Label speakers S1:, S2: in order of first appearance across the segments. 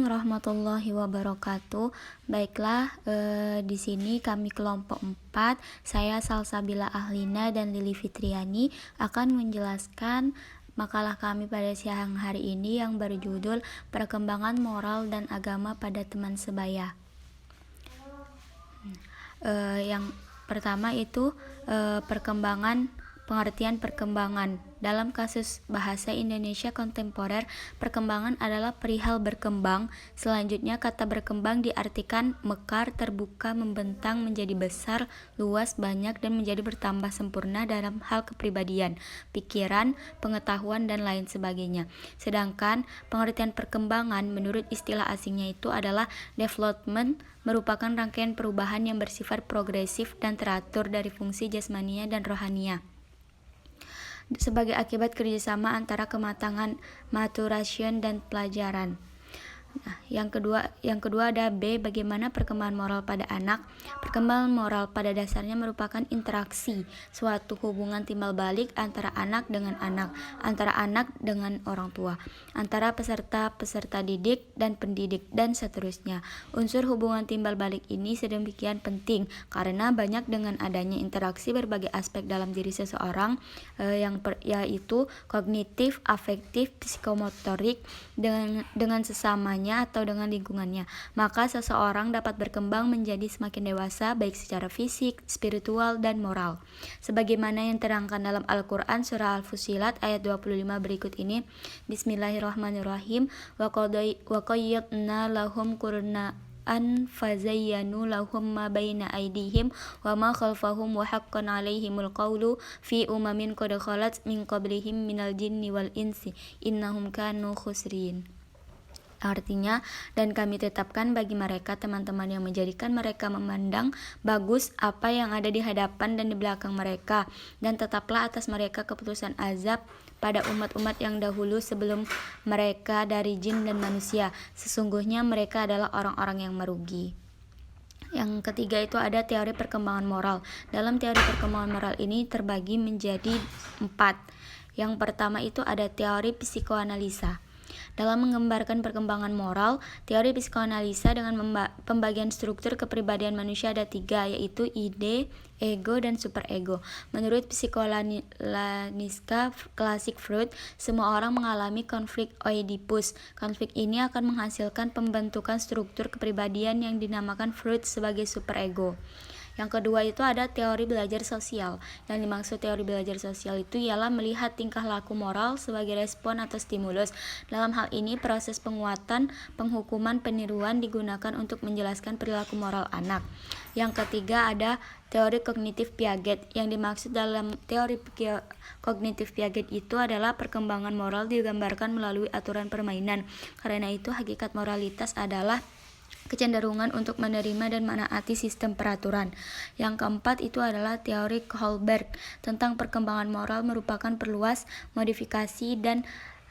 S1: Warahmatullahi wabarakatuh. Baiklah, di sini kami kelompok 4, saya Salsabila Ahlina dan Lili Fitriani akan menjelaskan makalah kami pada siang hari ini yang berjudul Perkembangan Moral dan Agama pada Teman Sebaya. Yang pertama itu pengertian perkembangan. Dalam kasus bahasa Indonesia kontemporer, perkembangan adalah perihal berkembang. Selanjutnya, kata berkembang diartikan mekar, terbuka, membentang, menjadi besar, luas, banyak, dan menjadi bertambah sempurna dalam hal kepribadian, pikiran, pengetahuan, dan lain sebagainya. Sedangkan pengertian perkembangan menurut istilah asingnya itu adalah development, merupakan rangkaian perubahan yang bersifat progresif dan teratur dari fungsi jasmania dan rohania sebagai akibat kerjasama antara kematangan, maturation, dan pelajaran. Nah, yang kedua ada B, bagaimana perkembangan moral pada anak. Perkembangan moral pada dasarnya merupakan interaksi, suatu hubungan timbal balik antara anak dengan anak, antara anak dengan orang tua, antara peserta didik dan pendidik, dan seterusnya. Unsur hubungan timbal balik ini sedemikian penting karena banyak dengan adanya interaksi berbagai aspek dalam diri seseorang, yaitu kognitif, afektif, psikomotorik dengan sesamanya atau dengan lingkungannya, maka seseorang dapat berkembang menjadi semakin dewasa baik secara fisik, spiritual, dan moral. Sebagaimana yang terangkan dalam Al-Quran surah Al-Fussilat ayat 25 berikut ini, Bismillahirrahmanirrahim, wa qayyadna lahum qur'an fazayyanu lahum ma baina aydihim wa ma khalfahum wa haqqan alaihimul qawlu fi umamin qad khalat min qablihim minal jinni wal insi innahum kanu khusrin. Artinya, dan kami tetapkan bagi mereka teman-teman yang menjadikan mereka memandang bagus apa yang ada di hadapan dan di belakang mereka, dan tetaplah atas mereka keputusan azab pada umat-umat yang dahulu sebelum mereka dari jin dan manusia. Sesungguhnya mereka adalah orang-orang yang merugi. Yang ketiga itu ada teori perkembangan moral. Dalam teori perkembangan moral ini terbagi menjadi 4. Yang pertama itu ada teori psikoanalisa. Dalam menggambarkan perkembangan moral, teori psikoanalisa dengan pembagian struktur kepribadian manusia ada 3, yaitu ide, ego, dan superego. Menurut psikoanalisa klasik Freud, semua orang mengalami konflik Oedipus. Konflik ini akan menghasilkan pembentukan struktur kepribadian yang dinamakan Freud sebagai superego. Yang kedua itu ada teori belajar sosial. Yang dimaksud teori belajar sosial itu ialah melihat tingkah laku moral sebagai respon atau stimulus. Dalam hal ini proses penguatan, penghukuman, peniruan digunakan untuk menjelaskan perilaku moral anak. Yang ketiga ada teori kognitif Piaget. Yang dimaksud dalam teori kognitif Piaget itu adalah perkembangan moral digambarkan melalui aturan permainan. Karena itu hakikat moralitas adalah kecenderungan untuk menerima dan menaati sistem peraturan. Yang keempat itu adalah teori Kohlberg tentang perkembangan moral merupakan perluas, modifikasi, dan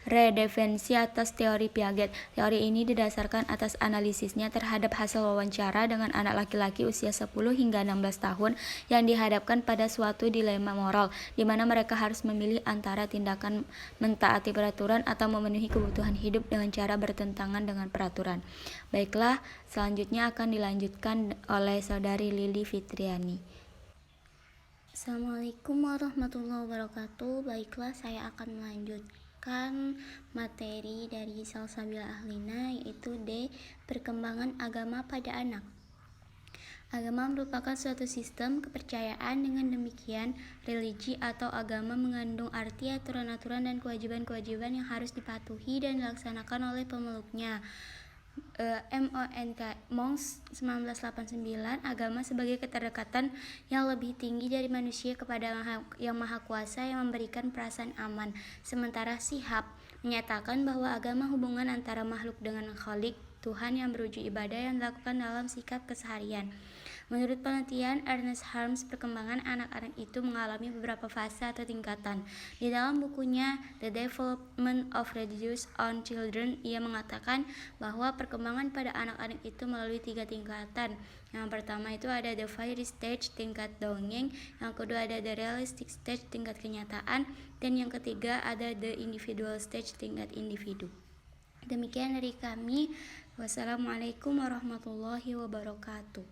S1: redefinisi atas teori Piaget. Teori ini didasarkan atas analisisnya terhadap hasil wawancara dengan anak laki-laki usia 10 hingga 16 tahun yang dihadapkan pada suatu dilema moral, di mana mereka harus memilih antara tindakan mentaati peraturan atau memenuhi kebutuhan hidup dengan cara bertentangan dengan peraturan. Baiklah, selanjutnya akan dilanjutkan oleh saudari Lili Fitriani.
S2: Assalamualaikum warahmatullahi wabarakatuh. Baiklah, saya akan melanjutkan materi dari Salsabila Ahlina, yaitu D, perkembangan agama pada anak. Agama merupakan suatu sistem kepercayaan. Dengan demikian, religi atau agama mengandung arti aturan-aturan dan kewajiban-kewajiban yang harus dipatuhi dan dilaksanakan oleh pemeluknya. Monks 1989, agama sebagai keterdekatan yang lebih tinggi dari manusia kepada yang maha kuasa yang memberikan perasaan aman. Sementara Shihab menyatakan bahwa agama hubungan antara makhluk dengan Khalik, Tuhan yang berwujud ibadah yang dilakukan dalam sikap keseharian. Menurut penelitian Ernest Harms, perkembangan anak-anak itu mengalami beberapa fase atau tingkatan. Di dalam bukunya The Development of Religious on Children, ia mengatakan bahwa perkembangan pada anak-anak itu melalui 3 tingkatan. Yang pertama itu ada the fairy stage, tingkat dongeng. Yang kedua ada the realistic stage, tingkat kenyataan. Dan yang ketiga ada the individual stage, tingkat individu. Demikian dari kami. Wassalamualaikum warahmatullahi wabarakatuh.